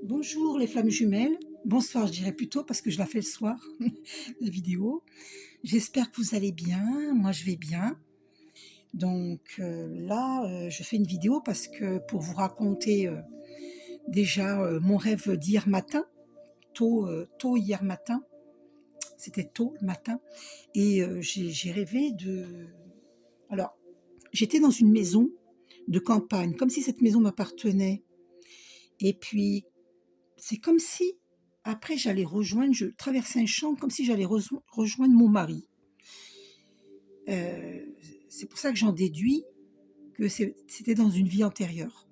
Bonjour les flammes jumelles. Bonsoir, je dirais plutôt parce que je la fais le soir, la vidéo. J'espère que vous allez bien. Moi, je vais bien. Donc là, je fais une vidéo parce que pour vous raconter déjà mon rêve d'hier matin, tôt hier matin, c'était tôt le matin, et j'ai rêvé de... Alors, j'étais dans une maison de campagne, comme si cette maison m'appartenait. Et puis, c'est comme si, après, je traversais un champ comme si j'allais rejoindre mon mari. C'est pour ça que j'en déduis que c'était dans une vie antérieure.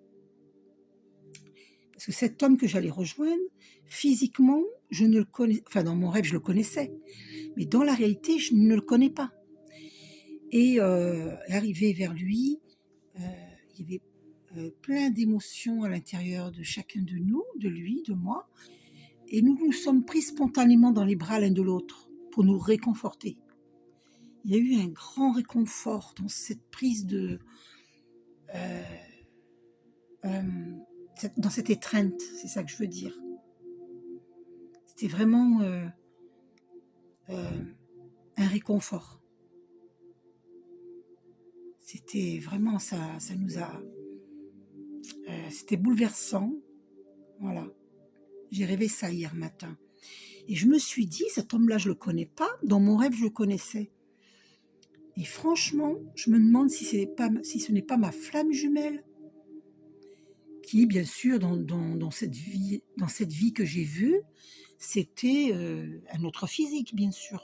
Parce que cet homme que j'allais rejoindre, physiquement, je ne le connais, enfin dans mon rêve, je le connaissais, mais dans la réalité, je ne le connais pas. Et arrivé vers lui, euh, il y avait plein d'émotions à l'intérieur de chacun de nous, de lui, de moi, et nous nous sommes pris spontanément dans les bras l'un de l'autre pour nous réconforter. Il y a eu un grand réconfort dans cette prise de... euh, euh, dans cette étreinte, c'est ça que je veux dire. C'était vraiment euh, un réconfort. C'était vraiment ça nous a... c'était bouleversant, voilà. J'ai rêvé ça hier matin. Et je me suis dit, cet homme-là, je le connais pas. Dans mon rêve, je le connaissais. Et franchement, je me demande si ce n'est pas ma flamme jumelle qui, bien sûr, dans cette vie que j'ai vue, c'était un autre physique, bien sûr.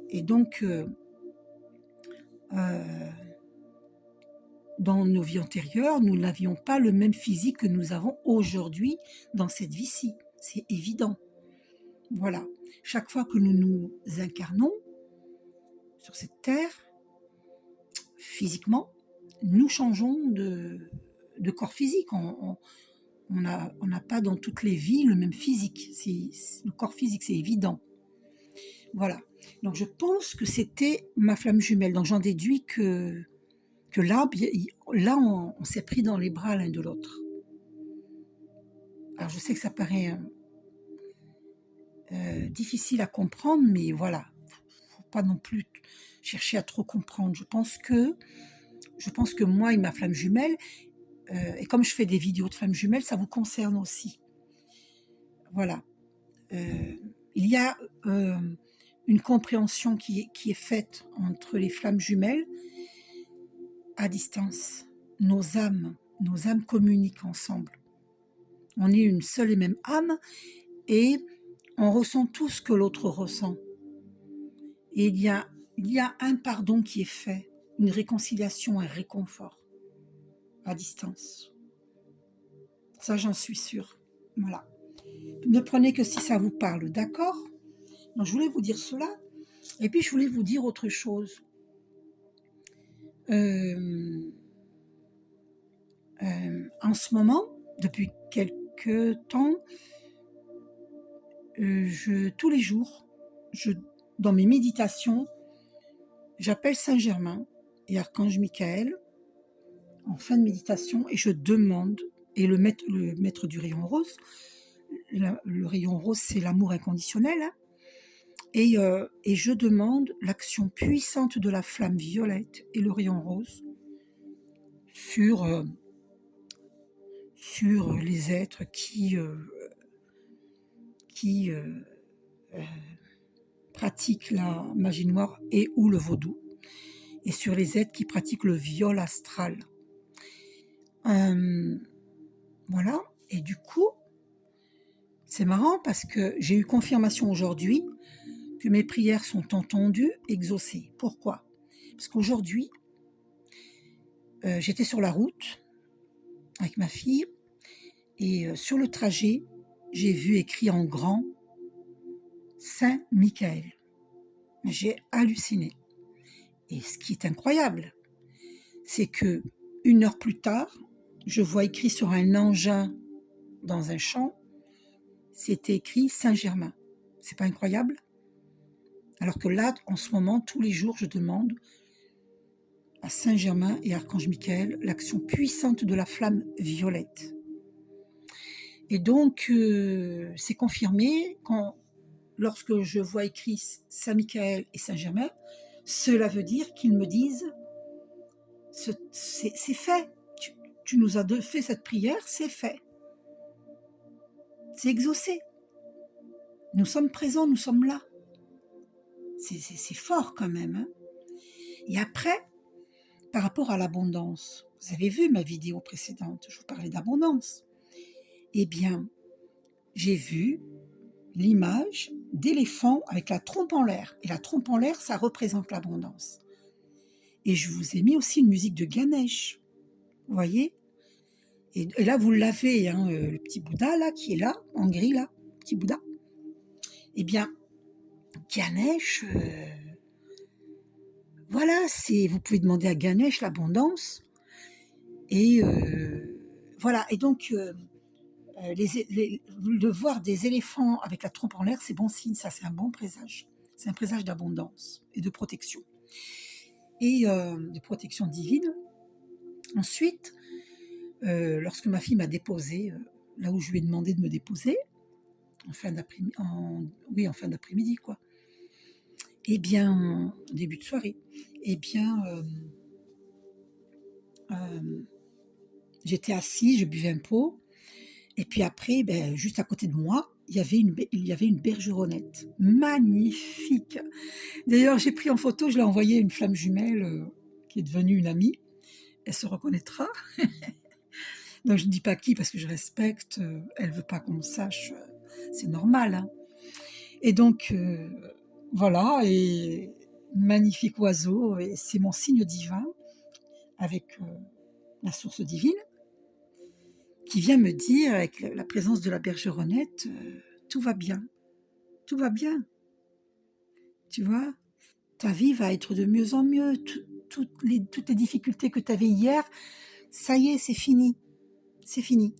Et donc, dans nos vies antérieures, nous n'avions pas le même physique que nous avons aujourd'hui dans cette vie-ci. C'est évident. Voilà. Chaque fois que nous nous incarnons sur cette terre, physiquement, nous changeons de corps physique. On n'a pas dans toutes les vies le même physique. Le corps physique, c'est évident. Voilà. Donc je pense que c'était ma flamme jumelle. Donc j'en déduis que là, on s'est pris dans les bras l'un de l'autre. Alors je sais que ça paraît difficile à comprendre, mais voilà. Faut pas non plus chercher à trop comprendre. Je pense que moi et ma flamme jumelle, et comme je fais des vidéos de flammes jumelles, ça vous concerne aussi. Voilà. Il y a une compréhension qui est faite entre les flammes jumelles à distance. Nos âmes communiquent ensemble. On est une seule et même âme et on ressent tout ce que l'autre ressent. Et il y a un pardon qui est fait, une réconciliation, un réconfort à distance. Ça, j'en suis sûre. Voilà. Ne prenez que si ça vous parle, d'accord? Donc, je voulais vous dire cela. Et puis, je voulais vous dire autre chose. En ce moment, depuis quelques temps, tous les jours, dans mes méditations, j'appelle Saint-Germain et Archange Michael en fin de méditation et je demande, et le maître du rayon rose, le rayon rose c'est l'amour inconditionnel, hein, et je demande l'action puissante de la flamme violette et le rayon rose sur les êtres qui pratiquent la magie noire et ou le vaudou, et sur les êtres qui pratiquent le viol astral. Voilà, et du coup, c'est marrant parce que j'ai eu confirmation aujourd'hui que mes prières sont entendues, exaucées. Pourquoi? Parce qu'aujourd'hui, j'étais sur la route avec ma fille et sur le trajet, j'ai vu écrit en grand Saint Michael. J'ai halluciné. Et ce qui est incroyable, c'est que 1 heure plus tard, je vois écrit sur un engin dans un champ, c'était écrit Saint-Germain. C'est pas incroyable? Alors que là, en ce moment, tous les jours, je demande à Saint-Germain et Archange Michael l'action puissante de la flamme violette. Et donc, c'est confirmé lorsque je vois écrit Saint-Michael et Saint-Germain, cela veut dire qu'ils me disent, c'est fait, tu nous as fait cette prière, c'est fait, c'est exaucé. Nous sommes présents, nous sommes là. C'est fort quand même. Hein. Et après, par rapport à l'abondance, vous avez vu ma vidéo précédente, je vous parlais d'abondance. Eh bien, j'ai vu l'image d'éléphant avec la trompe en l'air. Et la trompe en l'air, ça représente l'abondance. Et je vous ai mis aussi une musique de Ganesh. Vous voyez et là, vous l'avez, hein, le petit Bouddha, là, qui est là, en gris, là, petit Bouddha. Eh bien, Ganesh, voilà, vous pouvez demander à Ganesh l'abondance. Et voilà, et donc, de voir des éléphants avec la trompe en l'air, c'est bon signe, ça, c'est un bon présage. C'est un présage d'abondance et de protection. Et de protection divine. Ensuite, lorsque ma fille m'a déposée, là où je lui ai demandé de me déposer, en fin d'après-midi, quoi. Eh bien, début de soirée, eh bien, j'étais assise, je buvais un pot, et puis après, juste à côté de moi, il y avait une bergeronnette, magnifique. D'ailleurs, j'ai pris en photo, je l'ai envoyé à une flamme jumelle qui est devenue une amie. Elle se reconnaîtra. Donc je ne dis pas qui parce que je respecte, elle veut pas qu'on sache, c'est normal. Hein. Et donc voilà, et magnifique oiseau, et c'est mon signe divin avec la source divine qui vient me dire avec la présence de la bergeronnette, tout va bien, tout va bien, tu vois, ta vie va être de mieux en mieux, toutes les difficultés que tu avais hier, ça y est, c'est fini, c'est fini.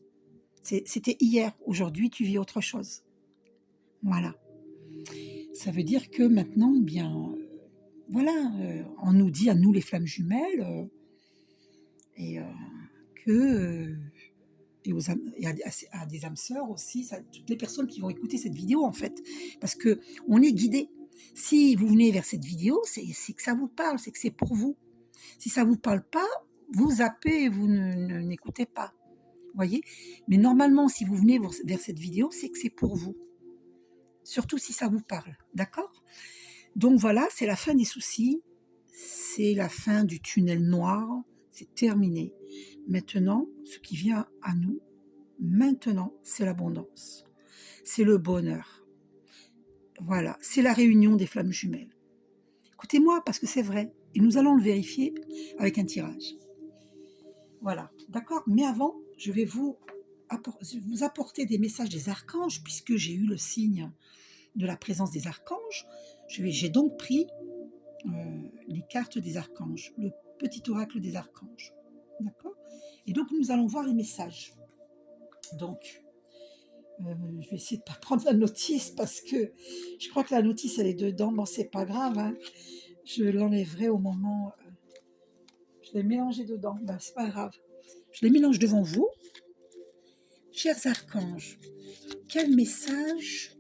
C'était hier, aujourd'hui tu vis autre chose. Voilà. Ça veut dire que maintenant, bien, voilà, on nous dit à nous les flammes jumelles, et que et à des âmes sœurs aussi, toutes les personnes qui vont écouter cette vidéo en fait, parce que on est guidé. Si vous venez vers cette vidéo, c'est que ça vous parle, c'est que c'est pour vous. Si ça vous parle pas, vous zappez et vous n'écoutez pas. Voyez. Mais normalement, si vous venez vers cette vidéo, c'est que c'est pour vous. Surtout si ça vous parle, d'accord ? Donc voilà, c'est la fin des soucis, c'est la fin du tunnel noir, c'est terminé. Maintenant, ce qui vient à nous, maintenant, c'est l'abondance, c'est le bonheur. Voilà, c'est la réunion des flammes jumelles. Écoutez-moi, parce que c'est vrai, et nous allons le vérifier avec un tirage. Voilà, d'accord ? Mais avant, je vais vous apporter des messages des archanges, puisque j'ai eu le signe de la présence des archanges. J'ai donc pris les cartes des archanges, le petit oracle des archanges. D'accord ? Et donc, nous allons voir les messages. Donc, je vais essayer de ne pas prendre la notice parce que je crois que la notice, elle est dedans. Bon, c'est pas grave. Hein. Je l'enlèverai au moment... je l'ai mélangé dedans. Ben, c'est pas grave. Je les mélange devant vous. Chers archanges, quel message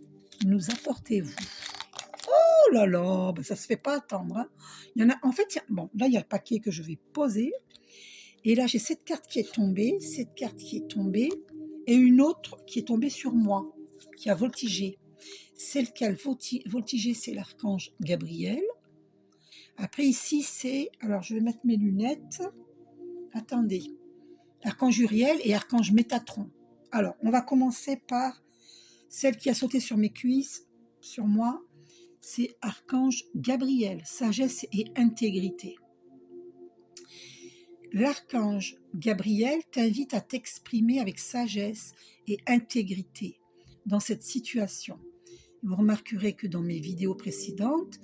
nous apportez-vous ? Oh là là, ben ça se fait pas attendre. Hein. Il y en a, en fait, bon, là, il y a le paquet que je vais poser. Et là, j'ai cette carte qui est tombée, cette carte qui est tombée, et une autre qui est tombée sur moi, qui a voltigé. Celle qui a voltigé, c'est l'archange Gabriel. Après, ici, c'est... Alors, je vais mettre mes lunettes. Attendez. Archange Uriel et archange Métatron. Alors, on va commencer par celle qui a sauté sur mes cuisses, sur moi. C'est archange Gabriel, sagesse et intégrité. L'archange Gabriel t'invite à t'exprimer avec sagesse et intégrité dans cette situation. Vous remarquerez que dans mes vidéos précédentes,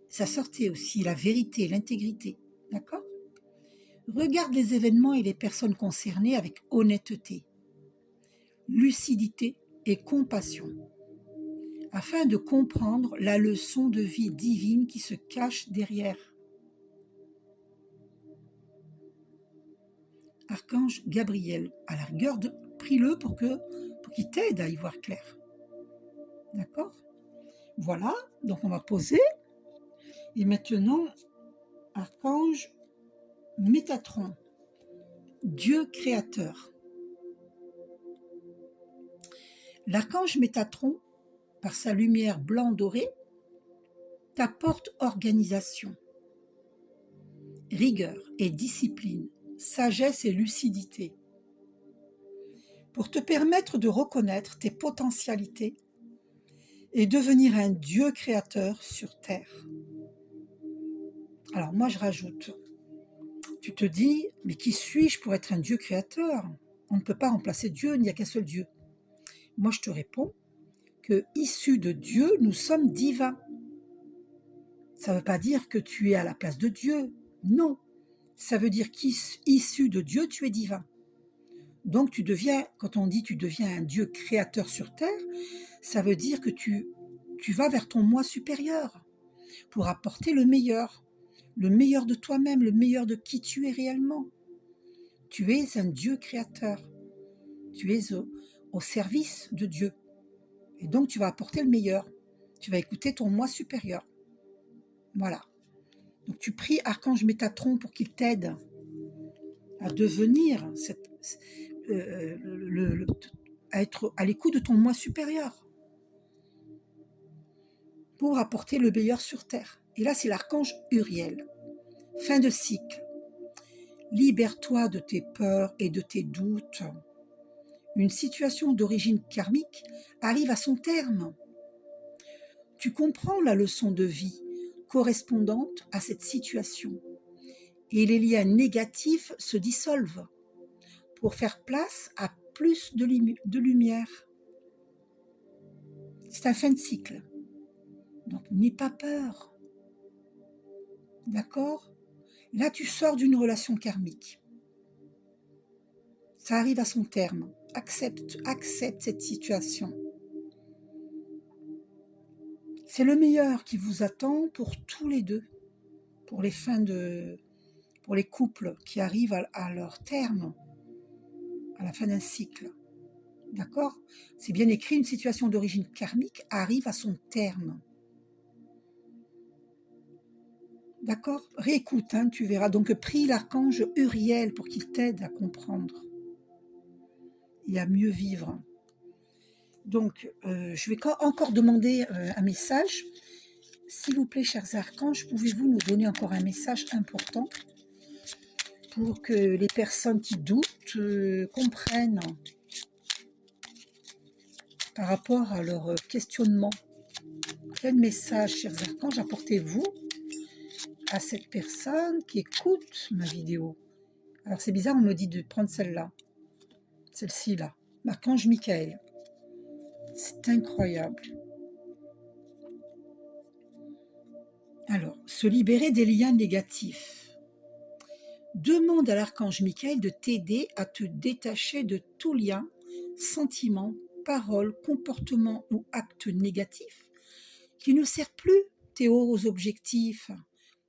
ça sortait aussi la vérité et l'intégrité. D'accord ? Regarde les événements et les personnes concernées avec honnêteté, lucidité et compassion, afin de comprendre la leçon de vie divine qui se cache derrière. Archange Gabriel, à la rigueur, prie-le pour que pour qu'il t'aide à y voir clair. D'accord? Voilà, donc on va poser. Et maintenant, archange Métatron, Dieu créateur. L'archange Métatron, par sa lumière blanc-dorée, t'apporte organisation, rigueur et discipline, sagesse et lucidité, pour te permettre de reconnaître tes potentialités et devenir un Dieu créateur sur Terre. Alors moi je rajoute, tu te dis, mais qui suis-je pour être un Dieu créateur? On ne peut pas remplacer Dieu, il n'y a qu'un seul Dieu. Moi je te réponds que, issus de Dieu, nous sommes divins. Ça ne veut pas dire que tu es à la place de Dieu, non. Ça veut dire qu'issu de Dieu, tu es divin. Donc tu deviens, quand on dit tu deviens un Dieu créateur sur terre, ça veut dire que tu vas vers ton moi supérieur pour apporter le meilleur de toi-même, le meilleur de qui tu es réellement. Tu es un Dieu créateur. Tu es au service de Dieu. Et donc tu vas apporter le meilleur. Tu vas écouter ton moi supérieur. Voilà. Donc tu pries Archange Métatron pour qu'il t'aide à devenir à être à l'écoute de ton moi supérieur pour apporter le meilleur sur terre. Et là, c'est l'archange Uriel. Fin de cycle. Libère-toi de tes peurs et de tes doutes. Une situation d'origine karmique arrive à son terme. Tu comprends la leçon de vie correspondante à cette situation et les liens négatifs se dissolvent pour faire place à plus de lumière. C'est un fin de cycle. Donc n'aie pas peur. D'accord? Là, tu sors d'une relation karmique. Ça arrive à son terme. Accepte cette situation. C'est le meilleur qui vous attend pour tous les deux, pour les couples qui arrivent à leur terme, à la fin d'un cycle. D'accord? C'est bien écrit, une situation d'origine karmique arrive à son terme. D'accord? Réécoute, tu verras. Donc prie l'archange Uriel pour qu'il t'aide à comprendre et à mieux vivre. Donc, je vais encore demander un message. S'il vous plaît, chers archanges, pouvez-vous nous donner encore un message important pour que les personnes qui doutent comprennent par rapport à leur questionnement? Quel message, chers archanges, apportez-vous à cette personne qui écoute ma vidéo? Alors, c'est bizarre, on me dit de prendre celle-là. Celle-ci, là. L'archange Michael. C'est incroyable. Alors, se libérer des liens négatifs. Demande à l'archange Michael de t'aider à te détacher de tout lien, sentiment, parole, comportement ou acte négatif qui ne sert plus tes hauts objectifs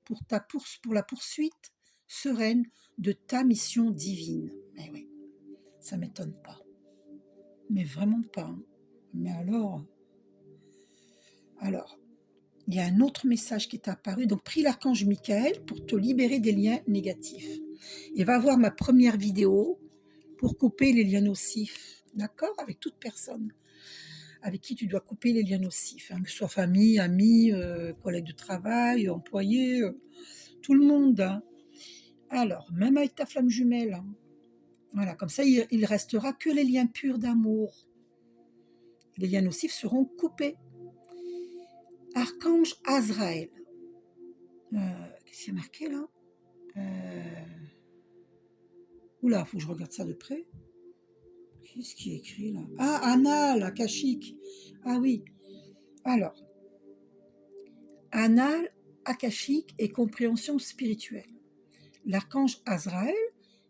pour la poursuite sereine de ta mission divine. Mais oui, ça m'étonne pas. Mais vraiment pas. Mais alors, il y a un autre message qui est apparu. Donc, prie l'archange Michael pour te libérer des liens négatifs. Et va voir ma première vidéo pour couper les liens nocifs. D'accord? Avec toute personne avec qui tu dois couper les liens nocifs. Que ce soit famille, amis, collègues de travail, employés, tout le monde. Alors, même avec ta flamme jumelle. Voilà, comme ça, il restera que les liens purs d'amour. Les liens nocifs seront coupés. Archange Azraël. Qu'est-ce qu'il y a marqué là? Oula, faut que je regarde ça de près. Qu'est-ce qui est écrit là? Ah, Anal, akashique. Ah oui. Alors, Anal, akashique et compréhension spirituelle. L'archange Azraël,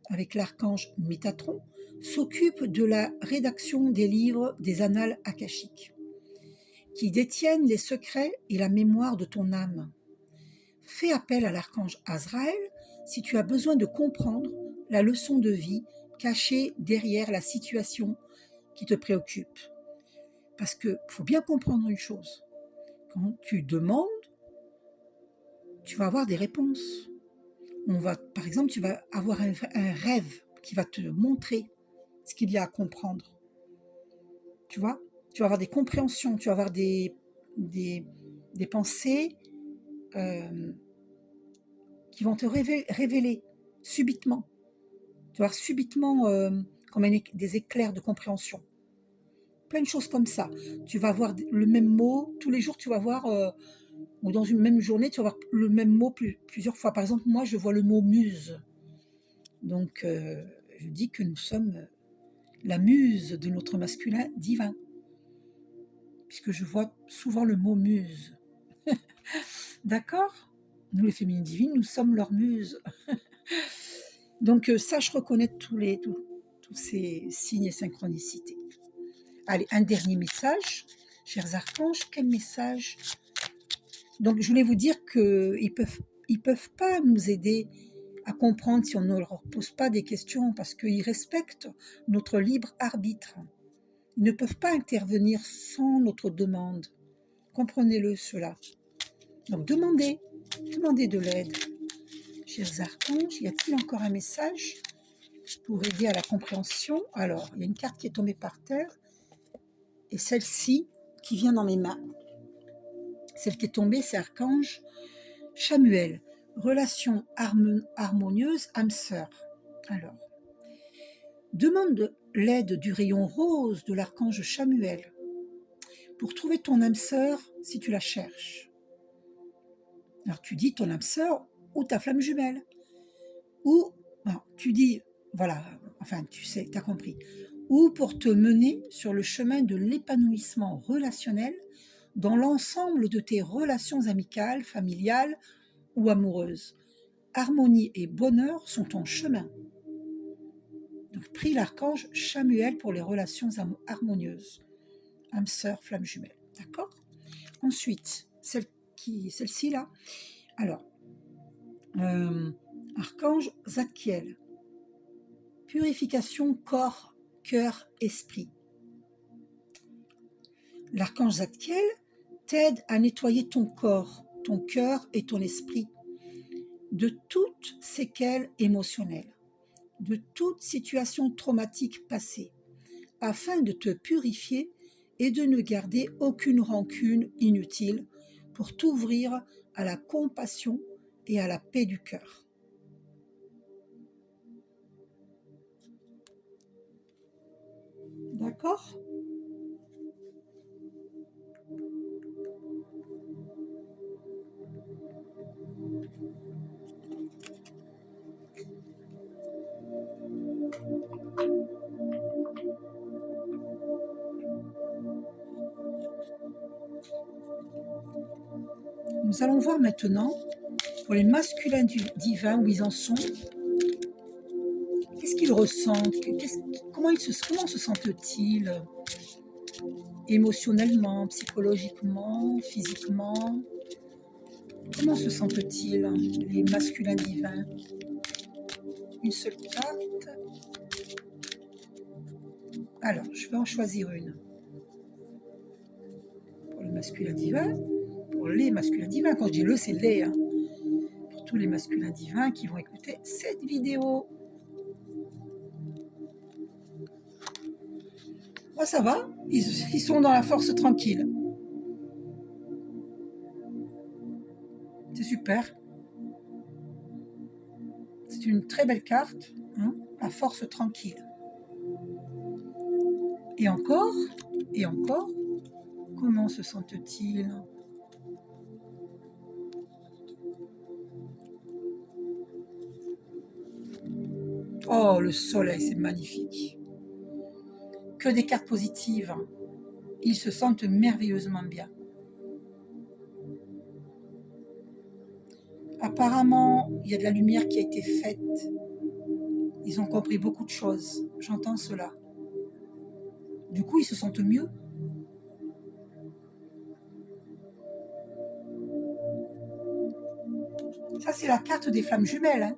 avec l'archange Métatron, s'occupe de la rédaction des livres des annales akashiques, qui détiennent les secrets et la mémoire de ton âme. Fais appel à l'archange Azraël si tu as besoin de comprendre la leçon de vie cachée derrière la situation qui te préoccupent. Parce qu'il faut bien comprendre une chose. Quand tu demandes, tu vas avoir des réponses. Par exemple, tu vas avoir un rêve qui va te montrer ce qu'il y a à comprendre. Tu vois? Tu vas avoir des compréhensions, tu vas avoir des pensées qui vont te révéler subitement. Tu vas avoir subitement comme des éclairs de compréhension. Plein de choses comme ça. Tu vas voir le même mot, tous les jours tu vas voir, ou dans une même journée, tu vas voir le même mot plusieurs fois. Par exemple, moi je vois le mot muse. Donc je dis que nous sommes la muse de notre masculin divin. Puisque je vois souvent le mot muse. D'accord? Nous, les féminines divines, nous sommes leur muse. Donc, sache reconnaître tous ces signes et synchronicités. Allez, un dernier message. Chers archanges, quel message? Donc, je voulais vous dire qu'ils peuvent pas nous aider à comprendre si on ne leur pose pas des questions parce qu'ils respectent notre libre arbitre. Ils ne peuvent pas intervenir sans notre demande. Comprenez-le, cela. Donc, demandez de l'aide. Chers archanges, y a-t-il encore un message pour aider à la compréhension? Alors, il y a une carte qui est tombée par terre et celle-ci qui vient dans mes mains. Celle qui est tombée, c'est Archange Chamuel. Relation harmonieuse, âme sœur. Alors, demande l'aide du rayon rose de l'archange Chamuel pour trouver ton âme sœur si tu la cherches. Alors, tu dis ton âme sœur ou ta flamme jumelle. Ou, tu dis, voilà, enfin, tu sais, tu as compris. Ou pour te mener sur le chemin de l'épanouissement relationnel dans l'ensemble de tes relations amicales, familiales ou amoureuses. Harmonie et bonheur sont ton chemin. Donc, prie l'archange Chamuel pour les relations harmonieuses. Âme sœur, flamme jumelle. D'accord? Ensuite, celle-ci là. Alors, archange Zadkiel. Purification corps, cœur, esprit. L'archange Zadkiel t'aide à nettoyer ton corps, ton cœur et ton esprit de toute séquelle émotionnelle, de toute situation traumatique passée, afin de te purifier et de ne garder aucune rancune inutile pour t'ouvrir à la compassion et à la paix du cœur. D'accord ? Nous allons voir maintenant, pour les masculins divins, où ils en sont. Qu'est-ce qu'ils ressentent? Comment se sentent-ils émotionnellement, psychologiquement, physiquement? Comment se sentent-ils, les masculins divins? Une seule carte. Alors, je vais en choisir une. Pour le masculin divin, pour les masculins divins. Quand je dis le, c'est les. Pour tous les masculins divins qui vont écouter cette vidéo. Moi, ça va. Ils sont dans la force tranquille. C'est super. C'est une très belle carte. La force tranquille. Et encore, comment se sentent-ils? Oh, le soleil, c'est magnifique. Que des cartes positives. Ils se sentent merveilleusement bien. Apparemment, il y a de la lumière qui a été faite. Ils ont compris beaucoup de choses. J'entends cela. Du coup, ils se sentent mieux. Ça, c'est la carte des flammes jumelles.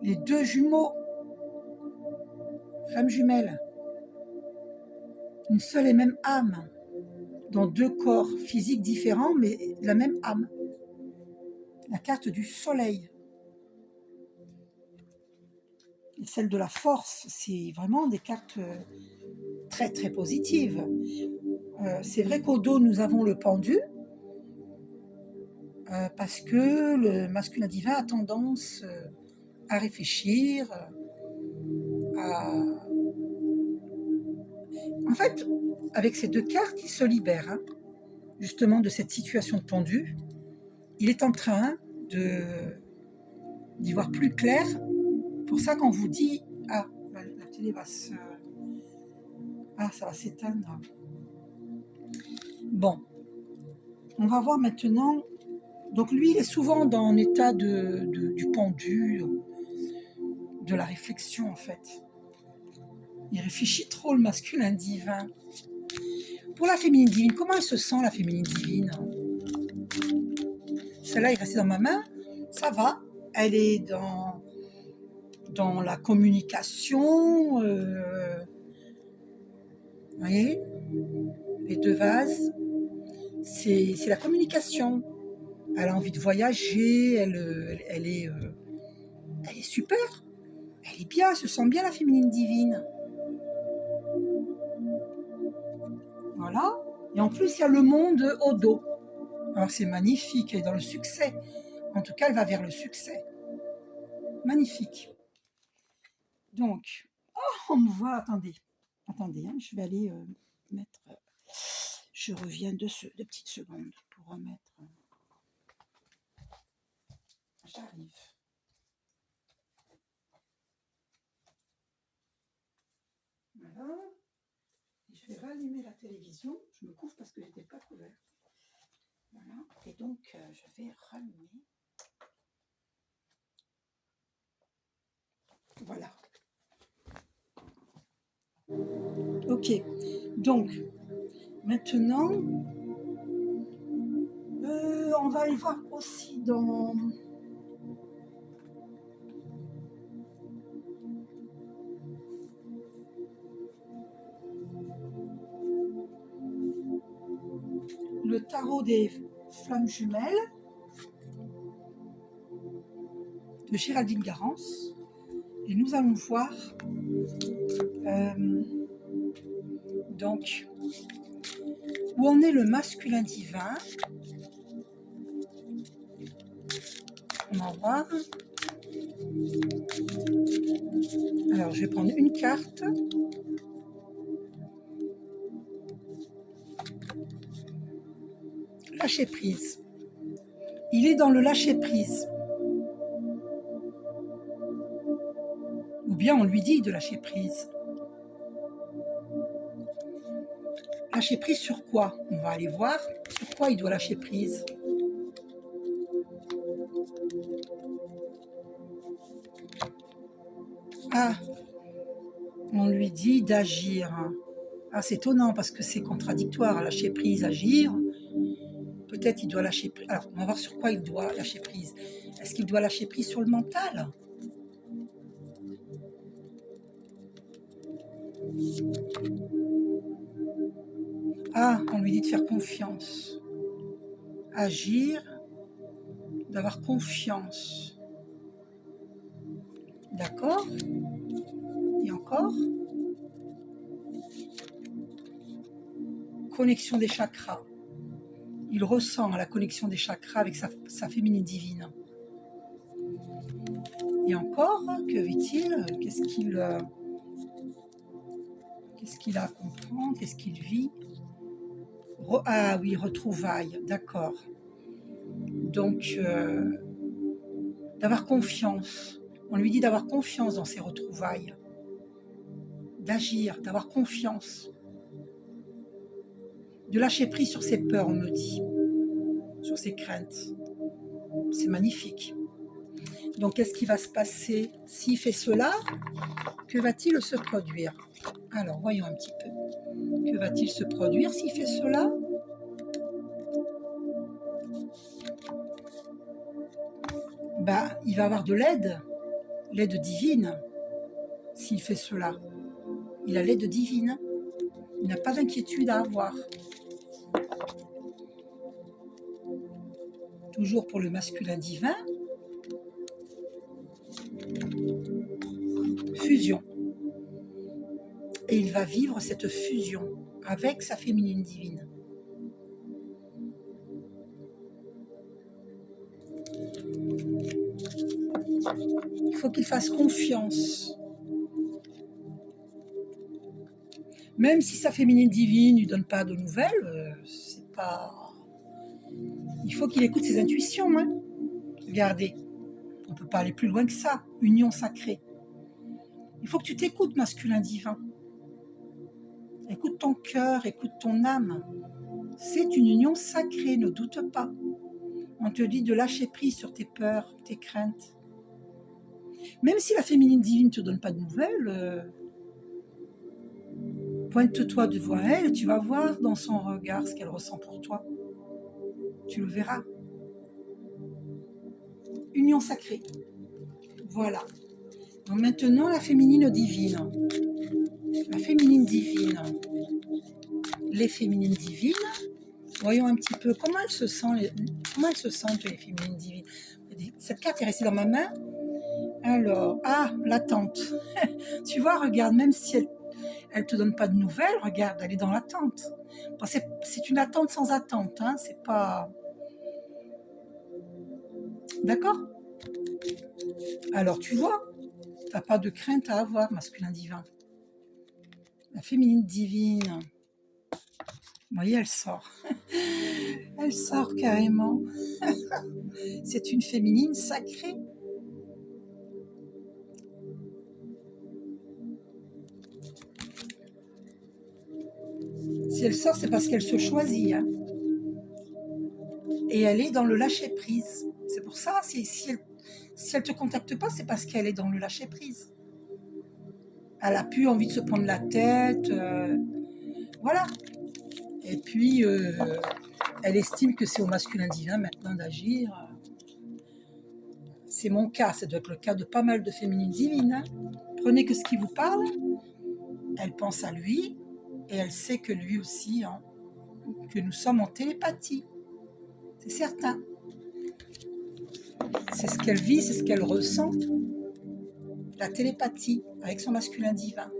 Les deux jumeaux. Flammes jumelles. une seule et même âme, dans deux corps physiques différents, mais la même âme. La carte du soleil et celle de la force, c'est vraiment des cartes très très positives. C'est vrai qu'au dos, nous avons le pendu, parce que le masculin divin a tendance à réfléchir, à... En fait, avec ces deux cartes, il se libère justement de cette situation de pendu. Il est en train d'y voir plus clair. Pour ça qu'on vous dit, ah, la télé va se... Ah, ça va s'éteindre. Bon, on va voir maintenant. Donc lui, il est souvent dans un état du pendu, de la réflexion en fait. Il réfléchit trop, le masculin divin. Pour la féminine divine, comment elle se sent, la féminine divine? Celle-là est restée dans ma main, ça va. Elle est dans la communication. Vous voyez, les deux vases, c'est la communication. Elle a envie de voyager, elle est super. Elle est bien, elle se sent bien, la féminine divine. Voilà. Et en plus, il y a le monde au dos. Alors c'est magnifique, elle est dans le succès. En tout cas, elle va vers le succès. Magnifique. Donc, oh, on me voit, attendez, je vais aller mettre... je reviens de petites secondes pour remettre... J'arrive. Voilà. Et je vais rallumer la télévision. Je me couvre parce que je n'étais pas couverte. Voilà. Et donc, je vais rallumer. Voilà. Ok. Donc, maintenant, on va aller voir aussi dans... le tarot des flammes jumelles de Géraldine Garance. Et nous allons voir donc où en est le masculin divin. On va voir. Alors, je vais prendre une carte. Lâcher prise. Il est dans le lâcher prise. Ou bien on lui dit de lâcher prise. Lâcher prise sur quoi? On va aller voir sur quoi il doit lâcher prise. Ah, on lui dit d'agir. Ah, c'est étonnant parce que c'est contradictoire. Lâcher prise, agir. Peut-être il doit lâcher prise. Alors, on va voir sur quoi il doit lâcher prise. Est-ce qu'il doit lâcher prise sur le mental? Ah, on lui dit de faire confiance. Agir, d'avoir confiance. D'accord? Et encore? Connexion des chakras. Il ressent la connexion des chakras avec sa féminine divine. Et encore, que vit-il? Qu'est-ce qu'il a à comprendre? Qu'est-ce qu'il vit? Ah oui, retrouvailles, d'accord. Donc, d'avoir confiance. On lui dit d'avoir confiance dans ses retrouvailles. D'agir, d'avoir confiance. De lâcher prise sur ses peurs, on me dit. Sur ses craintes. C'est magnifique. Donc, qu'est-ce qui va se passer s'il fait cela? Que va-t-il se produire? Alors, voyons un petit peu. Que va-t-il se produire s'il fait cela? Bah, il va avoir de l'aide divine, s'il fait cela. Il a l'aide divine. Il n'a pas d'inquiétude à avoir. Toujours pour le masculin divin. Fusion. Et il va vivre cette fusion avec sa féminine divine. Il faut qu'il fasse confiance. Même si sa féminine divine ne lui donne pas de nouvelles, c'est pas... Il faut qu'il écoute ses intuitions. Hein. Regardez, on ne peut pas aller plus loin que ça. Union sacrée. Il faut que tu t'écoutes, masculin divin. Écoute ton cœur, écoute ton âme. C'est une union sacrée, ne doute pas. On te dit de lâcher prise sur tes peurs, tes craintes. Même si la féminine divine ne te donne pas de nouvelles, pointe-toi devant elle et tu vas voir dans son regard ce qu'elle ressent pour toi. Tu le verras. Union sacrée. Voilà. Donc maintenant, la féminine divine. La féminine divine. Les féminines divines. Voyons un petit peu comment elles se sentent, les féminines divines. Cette carte est restée dans ma main. Alors, l'attente. Tu vois, regarde, même si elle te donne pas de nouvelles, regarde, elle est dans l'attente. Bon, c'est une attente sans attente, hein, c'est pas... D'accord? Alors, tu vois, tu n'as pas de crainte à avoir, masculin divin. La féminine divine, vous voyez, elle sort. Elle sort carrément. C'est une féminine sacrée. Si elle sort, c'est parce qu'elle se choisit. Hein. Et elle est dans le lâcher-prise. C'est pour ça, si elle te contacte pas, c'est parce qu'elle est dans le lâcher-prise. Elle a plus envie de se prendre la tête. Voilà. Et puis, elle estime que c'est au masculin divin maintenant d'agir. C'est mon cas, ça doit être le cas de pas mal de féminines divines. Hein. Prenez que ce qui vous parle. Elle pense à lui et elle sait que lui aussi, hein, que nous sommes en télépathie. C'est certain. C'est ce qu'elle vit, c'est ce qu'elle ressent. La télépathie avec son masculin divin.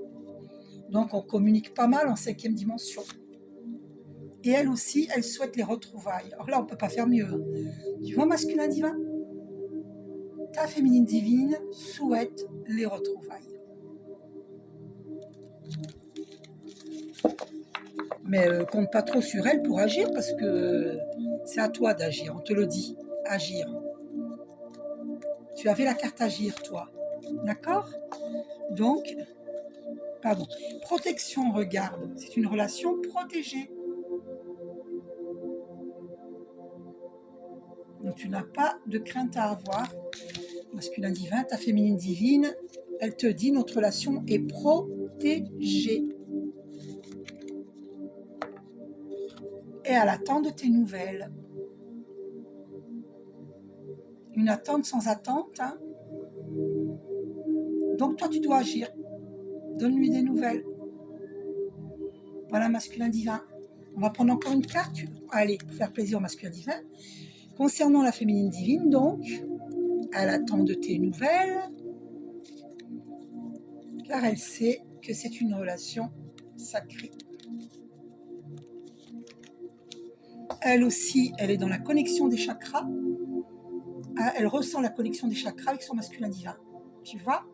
Donc on communique pas mal en 5e dimension. Et elle aussi, elle souhaite les retrouvailles. Alors là, on ne peut pas faire mieux. Hein. Tu vois, masculin divin? Ta féminine divine souhaite les retrouvailles. Mais compte pas trop sur elle pour agir parce que c'est à toi d'agir, on te le dit, agir. Tu avais la carte agir, toi. D'accord? Donc, pardon. Protection, regarde. C'est une relation protégée. Donc, tu n'as pas de crainte à avoir. Masculin divin, ta féminine divine, elle te dit notre relation est protégée. Et elle attend de tes nouvelles. Une attente sans attente. Hein. Donc, toi, tu dois agir. Donne-lui des nouvelles. Voilà, masculin divin. On va prendre encore une carte. Allez, pour faire plaisir au masculin divin. Concernant la féminine divine, donc, elle attend de tes nouvelles, car elle sait que c'est une relation sacrée. Elle aussi, elle est dans la connexion des chakras. Elle ressent la connexion des chakras avec son masculin divin. Tu vois ?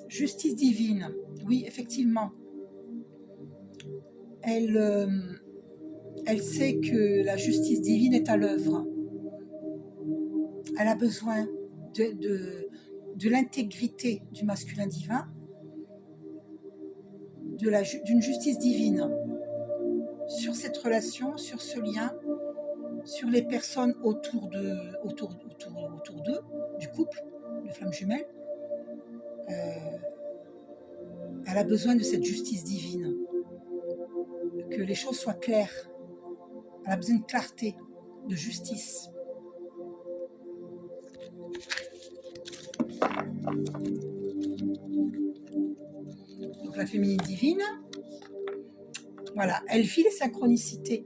Justice divine, oui, effectivement. Elle sait que la justice divine est à l'œuvre. Elle a besoin de l'intégrité du masculin divin, d'une justice divine sur cette relation, sur ce lien, sur les personnes autour d'eux, du couple, de flammes jumelles. Elle a besoin de cette justice divine, que les choses soient claires. Elle a besoin de clarté. de justice. Donc la féminine divine, voilà, elle vit les synchronicités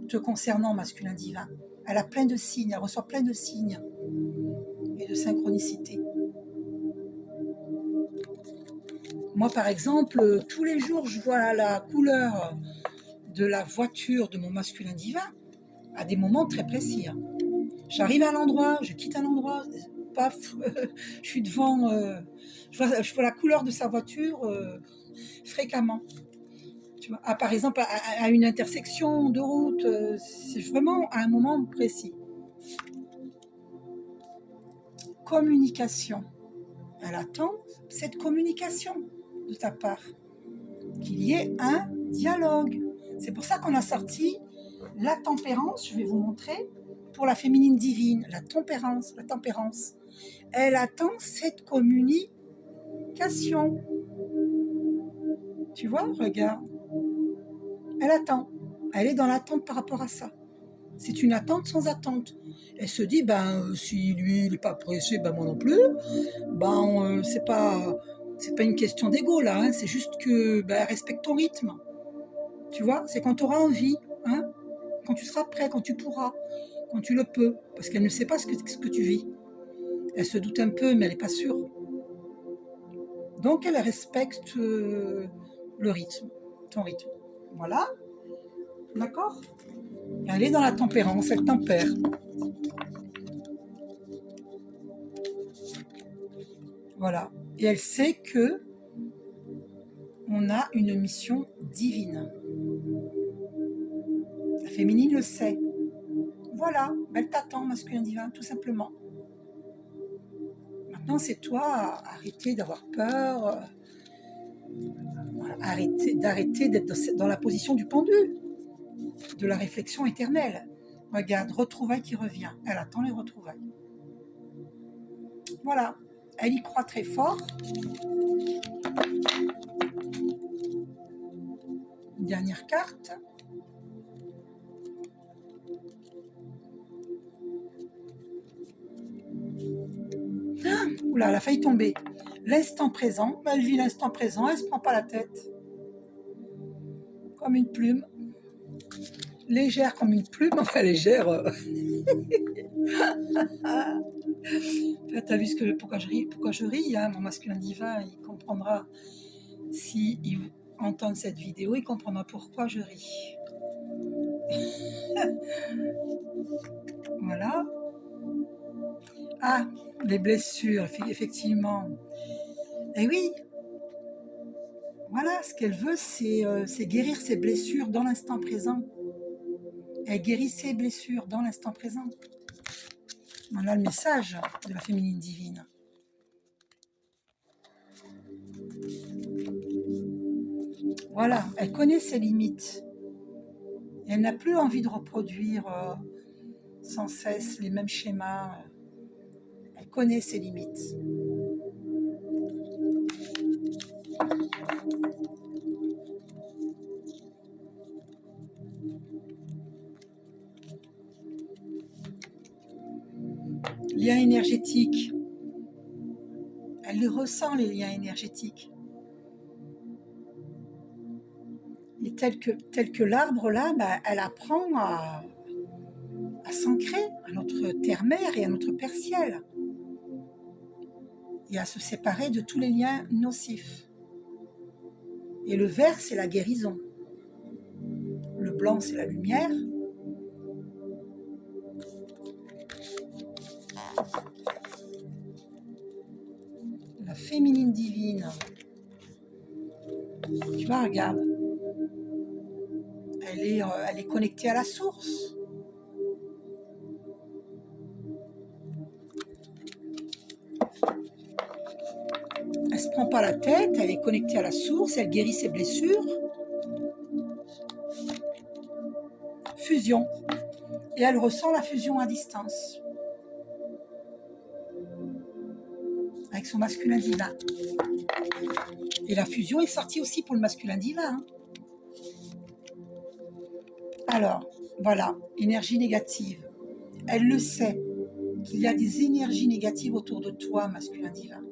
te concernant, masculin divin. Elle a plein de signes, elle reçoit plein de signes et de synchronicités. Moi, par exemple, tous les jours, je vois la couleur de la voiture de mon masculin divin à des moments très précis. Hein. J'arrive à un endroit, je quitte un endroit, paf, je suis devant, je vois la couleur de sa voiture fréquemment. Tu vois, par exemple, à une intersection de route, c'est vraiment à un moment précis. Communication. Elle attend cette communication de ta part, qu'il y ait un dialogue. C'est pour ça qu'on a sorti la tempérance, je vais vous montrer, pour la féminine divine, la tempérance. Elle attend cette communication. Tu vois, regarde. Elle attend. Elle est dans l'attente par rapport à ça. C'est une attente sans attente. Elle se dit, si lui, il n'est pas pressé, moi non plus. C'est pas une question d'ego, là. Hein, c'est juste que, respecte ton rythme. Tu vois, c'est quand tu auras envie. Hein, quand tu seras prêt, quand tu pourras, quand tu le peux. Parce qu'elle ne sait pas ce que tu vis. Elle se doute un peu, mais elle n'est pas sûre. Donc, elle respecte le rythme, ton rythme. Voilà. D'accord ? Elle est dans la tempérance, elle tempère. Voilà. Et elle sait que on a une mission divine. La féminine le sait. Voilà, elle t'attend, masculin divin, tout simplement. Maintenant, c'est toi, arrêter d'avoir peur, d'arrêter d'être dans la position du pendu, de la réflexion éternelle. Regarde, retrouvailles qui revient. Elle attend les retrouvailles. Voilà, elle y croit très fort. Une dernière carte. Oula, elle a failli tomber. L'instant présent, elle vit l'instant présent, elle ne se prend pas la tête. Comme une plume. Légère comme une plume, enfin légère. T'as vu pourquoi je ris, hein, mon masculin divin, il comprendra. S'il entend cette vidéo, il comprendra pourquoi je ris. Voilà. Ah, les blessures, effectivement. Eh oui, voilà, ce qu'elle veut, c'est guérir ses blessures dans l'instant présent. Elle guérit ses blessures dans l'instant présent. Voilà le message de la féminine divine. Voilà, elle connaît ses limites. Et elle n'a plus envie de reproduire sans cesse les mêmes schémas. Elle connaît ses limites. Lien énergétique. Elle le ressent, les liens énergétiques. Et tel que l'arbre là, elle apprend à s'ancrer à notre terre-mère et à notre père ciel. Et à se séparer de tous les liens nocifs. Et le vert, c'est la guérison. Le blanc, c'est la lumière. La féminine divine. Tu vois, regarde. Elle est connectée à la source. Elle se prend pas la tête, elle est connectée à la source, elle guérit ses blessures. Fusion. Et elle ressent la fusion à distance. Avec son masculin divin. Et la fusion est sortie aussi pour le masculin divin. Alors, voilà, énergie négative. Elle le sait, qu'il y a des énergies négatives autour de toi, masculin divin.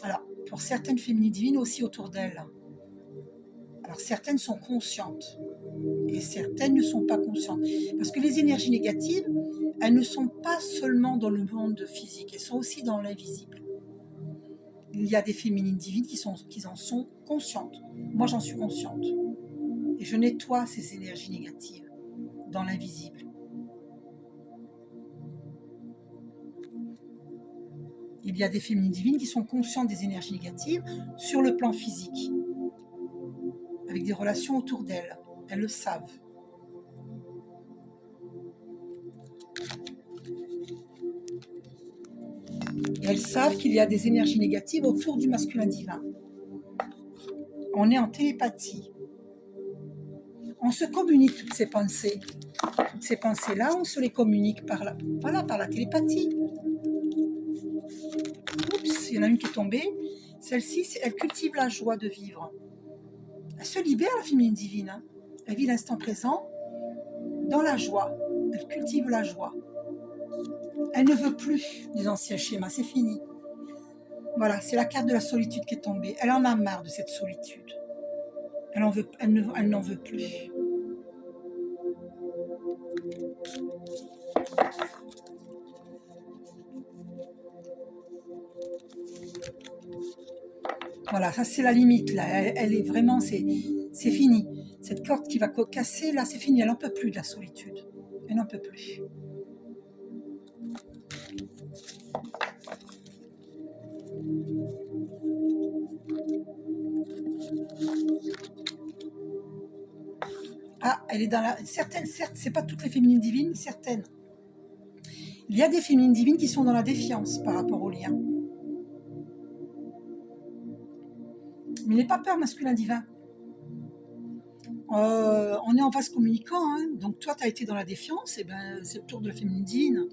Alors, pour certaines féminines divines aussi autour d'elles. Alors, certaines sont conscientes et certaines ne sont pas conscientes. Parce que les énergies négatives, elles ne sont pas seulement dans le monde physique, elles sont aussi dans l'invisible. Il y a des féminines divines qui en sont conscientes. Moi, j'en suis consciente. Et je nettoie ces énergies négatives dans l'invisible. Il y a des féminines divines qui sont conscientes des énergies négatives sur le plan physique, avec des relations autour d'elles. Elles le savent. Et elles savent qu'il y a des énergies négatives autour du masculin divin. On est en télépathie. On se communique toutes ces pensées. Toutes ces pensées-là, on se les communique par la télépathie. Oups, il y en a une qui est tombée. Celle-ci, elle cultive la joie de vivre. Elle se libère, la féminine divine. Hein. Elle vit l'instant présent dans la joie. Elle cultive la joie. Elle ne veut plus des anciens schémas, c'est fini. Voilà, c'est la carte de la solitude qui est tombée. Elle en a marre de cette solitude. Elle n'en veut plus. Voilà, ça c'est la limite là. Elle est vraiment, c'est fini. Cette corde qui va casser, là c'est fini. Elle n'en peut plus de la solitude. Elle n'en peut plus. Ah, elle est dans la... Certaines, certes, c'est pas toutes les féminines divines, mais certaines. Il y a des féminines divines qui sont dans la défiance par rapport au lien. Mais n'aie pas peur, masculin divin. On est en vase communicant, hein. Donc toi, tu as été dans la défiance, et ben c'est le tour de la féminine divine.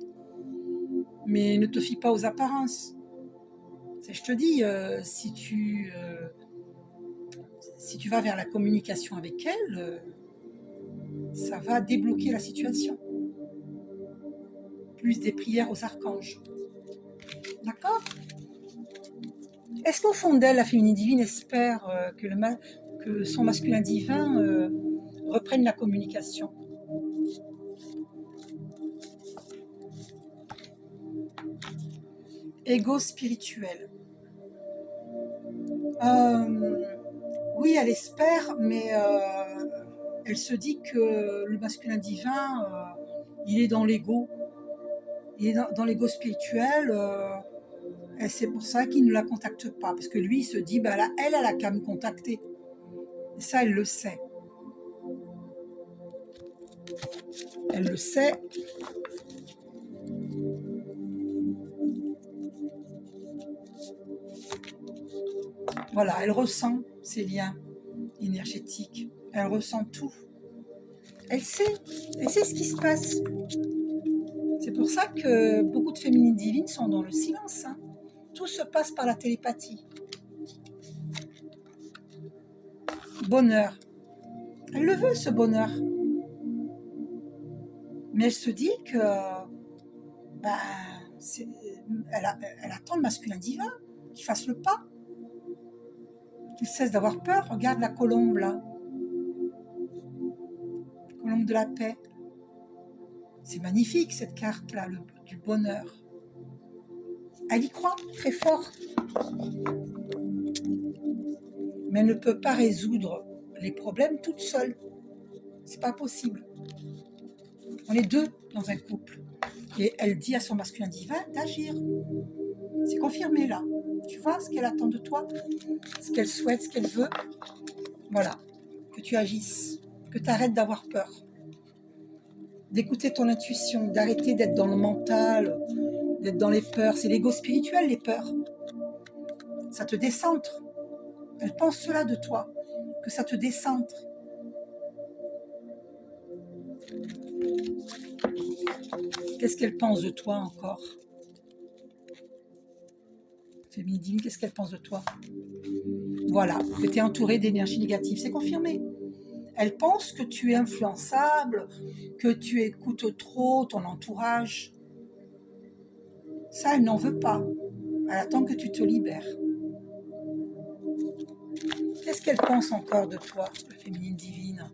Mais ne te fie pas aux apparences. Je te dis, si tu vas vers la communication avec elle, ça va débloquer la situation. Plus des prières aux archanges. D'accord ? Est-ce qu'au fond d'elle, la féminine divine espère que son masculin divin reprenne la communication ? Ego spirituel. Oui, elle espère, mais elle se dit que le masculin divin, il est dans l'ego. Il est dans l'ego spirituel. Et c'est pour ça qu'il ne la contacte pas. Parce que lui, il se dit, bah là, elle a qu'à me contacter. Et ça, elle le sait. Elle le sait. Voilà, elle ressent ces liens énergétiques. Elle ressent tout. Elle sait ce qui se passe. C'est pour ça que beaucoup de féminines divines sont dans le silence. Hein. Tout se passe par la télépathie. Bonheur. Elle le veut, ce bonheur. Mais elle se dit que elle attend le masculin divin qu'il fasse le pas, qu'il cesse d'avoir peur. Regarde la colombe là, colombe de la paix. C'est magnifique cette carte là, du bonheur. Elle y croit très fort, mais elle ne peut pas résoudre les problèmes toute seule. C'est pas possible. On est deux dans un couple. Et elle dit à son masculin divin d'agir. C'est confirmé là. Tu vois ce qu'elle attend de toi, ce qu'elle souhaite, ce qu'elle veut. Voilà. Que tu agisses, que tu arrêtes d'avoir peur. D'écouter ton intuition, d'arrêter d'être dans le mental, d'être dans les peurs. C'est l'ego spirituel, les peurs. Ça te décentre. Elle pense cela de toi, que ça te décentre. Qu'est-ce qu'elle pense de toi encore ? Féminine divine, qu'est-ce qu'elle pense de toi ? Voilà, que tu es entouré d'énergie négative, c'est confirmé. Elle pense que tu es influençable, que tu écoutes trop ton entourage. Ça, elle n'en veut pas. Elle attend que tu te libères. Qu'est-ce qu'elle pense encore de toi, la féminine divine?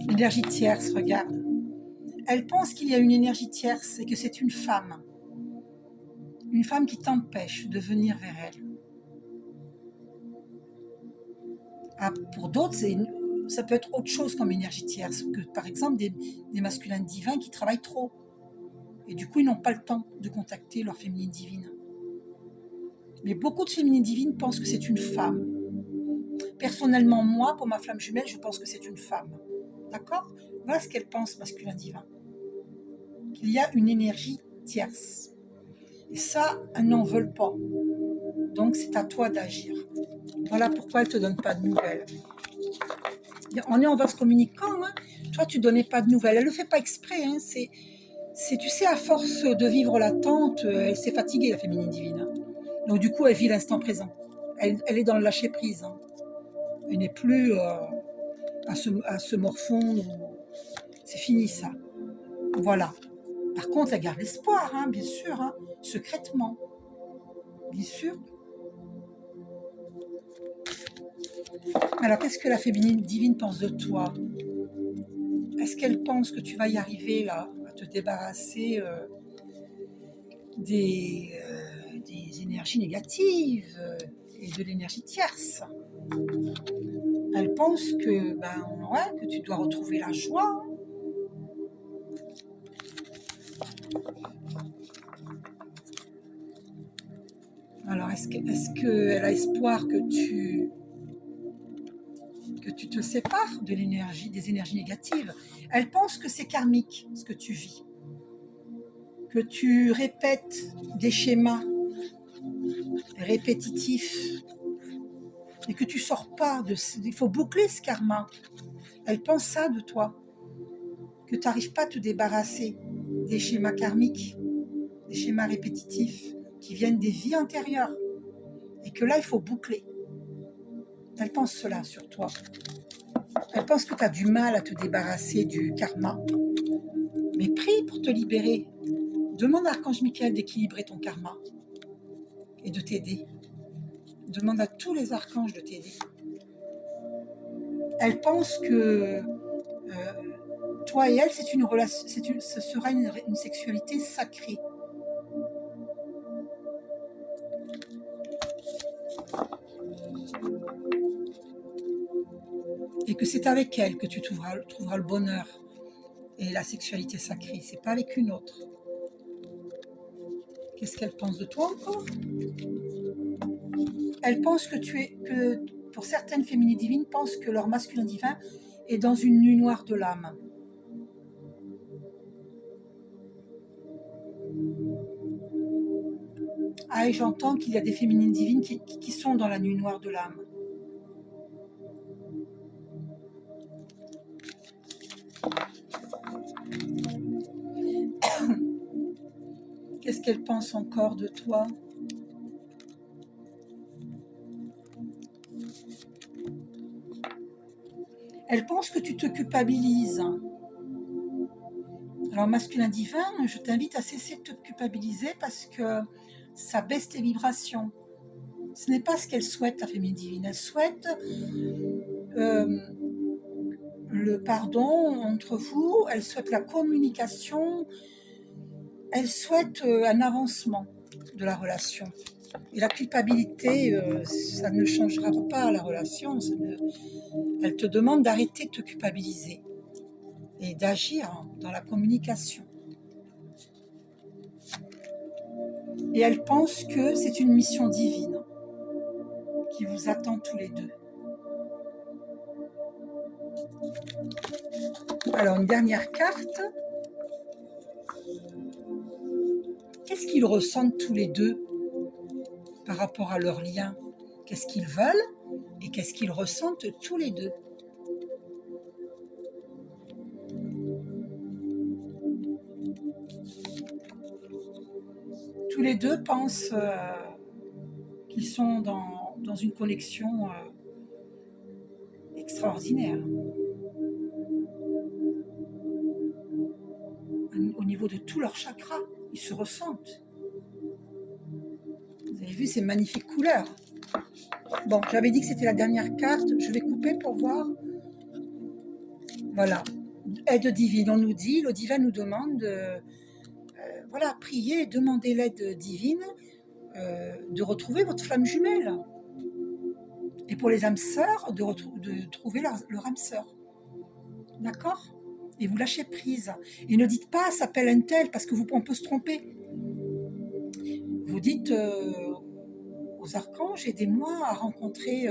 L'énergie tierce, regarde. Elle pense qu'il y a une énergie tierce et que c'est une femme. Une femme qui t'empêche de venir vers elle. Ah, pour d'autres, ça peut être autre chose comme énergie tierce, que par exemple des masculins divins qui travaillent trop. Et du coup, ils n'ont pas le temps de contacter leur féminine divine. Mais beaucoup de féminines divines pensent que c'est une femme. Personnellement, moi, pour ma flamme jumelle, je pense que c'est une femme. D'accord? Voilà ce qu'elle pense, masculin divin. Qu'il y a une énergie tierce. Et ça, elles n'en veulent pas. Donc, c'est à toi d'agir. Voilà pourquoi elle ne te donne pas de nouvelles. On est en vase communicant, hein. Toi, tu ne donnais pas de nouvelles. Elle ne le fait pas exprès. Hein. Tu sais, à force de vivre l'attente, elle s'est fatiguée, la féminine divine. Hein. Donc, du coup, elle vit l'instant présent. Elle est dans le lâcher-prise. Hein. Elle n'est plus à se morfondre. C'est fini, ça. Voilà. Par contre, elle garde l'espoir, hein, bien sûr, hein, secrètement. Bien sûr. Alors, qu'est-ce que la féminine divine pense de toi? Est-ce qu'elle pense que tu vas y arriver, là, à te débarrasser des énergies négatives et de l'énergie tierce? Elle pense que, ouais, que tu dois retrouver la joie. Alors, est-ce qu'elle a espoir que tu te sépares de l'énergie, des énergies négatives? Elle pense que c'est karmique, ce que tu vis. Que tu répètes des schémas répétitifs et que tu sors pas de... Il faut boucler ce karma. Elle pense ça de toi. Que tu n'arrives pas à te débarrasser des schémas karmiques, des schémas répétitifs qui viennent des vies antérieures. Et que là, il faut boucler. Elle pense cela sur toi. Elle pense que tu as du mal à te débarrasser du karma. Mais prie pour te libérer. Demande à Archange Michael d'équilibrer ton karma et de t'aider. Demande à tous les archanges de t'aider. Elle pense que toi et elle, c'est une relation, ce sera une sexualité sacrée. Et que c'est avec elle que tu trouveras le bonheur et la sexualité sacrée. C'est pas avec une autre. Qu'est-ce qu'elle pense de toi encore? Elle pense que pour certaines féminines divines, pensent que leur masculin divin est dans une nuit noire de l'âme. Ah, et j'entends qu'il y a des féminines divines qui sont dans la nuit noire de l'âme. Qu'est-ce qu'elle pense encore de toi? Elle pense que tu te culpabilises. Alors, masculin divin, je t'invite à cesser de te culpabiliser parce que ça baisse tes vibrations. Ce n'est pas ce qu'elle souhaite, la féminine divine. Elle souhaite le pardon entre vous, elle souhaite la communication, elle souhaite un avancement de la relation. Et la culpabilité, ça ne changera pas la relation. Elle te demande d'arrêter de te culpabiliser et d'agir dans la communication. Et elle pense que c'est une mission divine qui vous attend tous les deux. Alors, une dernière carte. Qu'est-ce qu'ils ressentent tous les deux par rapport à leur lien? Qu'est-ce qu'ils veulent et qu'est-ce qu'ils ressentent tous les deux? Tous les deux pensent qu'ils sont dans une connexion extraordinaire. Au niveau de tous leurs chakras, ils se ressentent. Vous avez vu ces magnifiques couleurs. Bon, j'avais dit que c'était la dernière carte. Je vais couper pour voir. Voilà. Aide divine, on nous dit, le divin nous demande, voilà, priez, demandez l'aide divine de retrouver votre flamme jumelle. Et pour les âmes sœurs, de trouver leur âme sœur. D'accord? Et vous lâchez prise. Et ne dites pas, s'appelle un tel, parce que on peut se tromper. Vous dites aux archanges, aidez-moi à rencontrer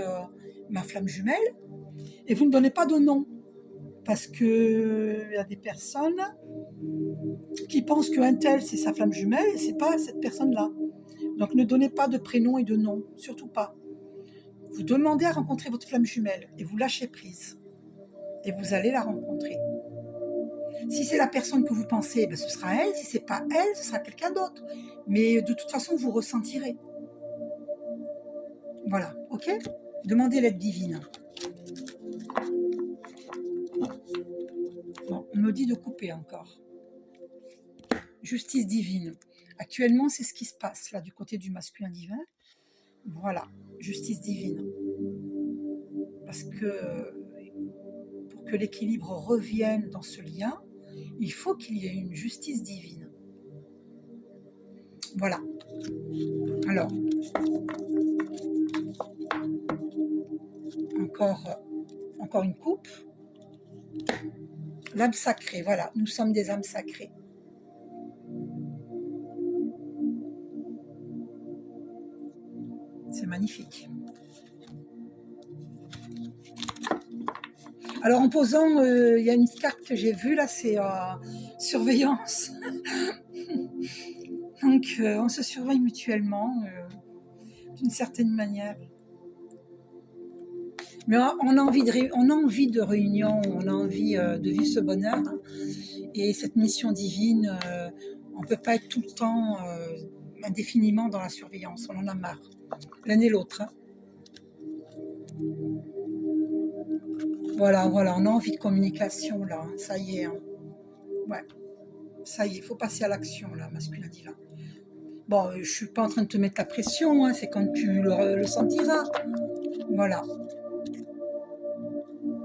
ma flamme jumelle, et vous ne donnez pas de nom. Parce qu'il y a des personnes qui pensent qu'un tel, c'est sa flamme jumelle, et c'est pas cette personne-là. Donc ne donnez pas de prénom et de nom, surtout pas. Vous demandez à rencontrer votre flamme jumelle, et vous lâchez prise. Et vous allez la rencontrer. Si c'est la personne que vous pensez, ben ce sera elle. Si c'est pas elle, ce sera quelqu'un d'autre. Mais de toute façon, vous ressentirez. Voilà, ok? Demandez l'aide divine. Bon, on me dit de couper encore. Justice divine. Actuellement, c'est ce qui se passe là du côté du masculin divin. Voilà, justice divine. Parce que pour que l'équilibre revienne dans ce lien, il faut qu'il y ait une justice divine. Voilà. Alors, encore une coupe. L'âme sacrée, voilà, nous sommes des âmes sacrées. C'est magnifique. Alors en posant, il y a une carte que j'ai vue là, c'est surveillance. Donc on se surveille mutuellement d'une certaine manière. Mais on a envie de réunion, on a envie de vivre ce bonheur. Et cette mission divine, on ne peut pas être tout le temps indéfiniment dans la surveillance, on en a marre, l'un et l'autre. Hein. Voilà, on a envie de communication là, hein, ça y est. Hein. Ouais, ça y est, il faut passer à l'action là, masculin divin. Bon, je ne suis pas en train de te mettre la pression, hein, c'est quand tu le sentiras. Voilà.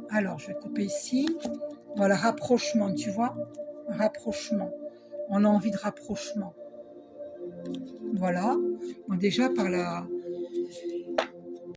Alors, je vais couper ici. Voilà, rapprochement, tu vois? Rapprochement. On a envie de rapprochement. Voilà. Bon, déjà, par la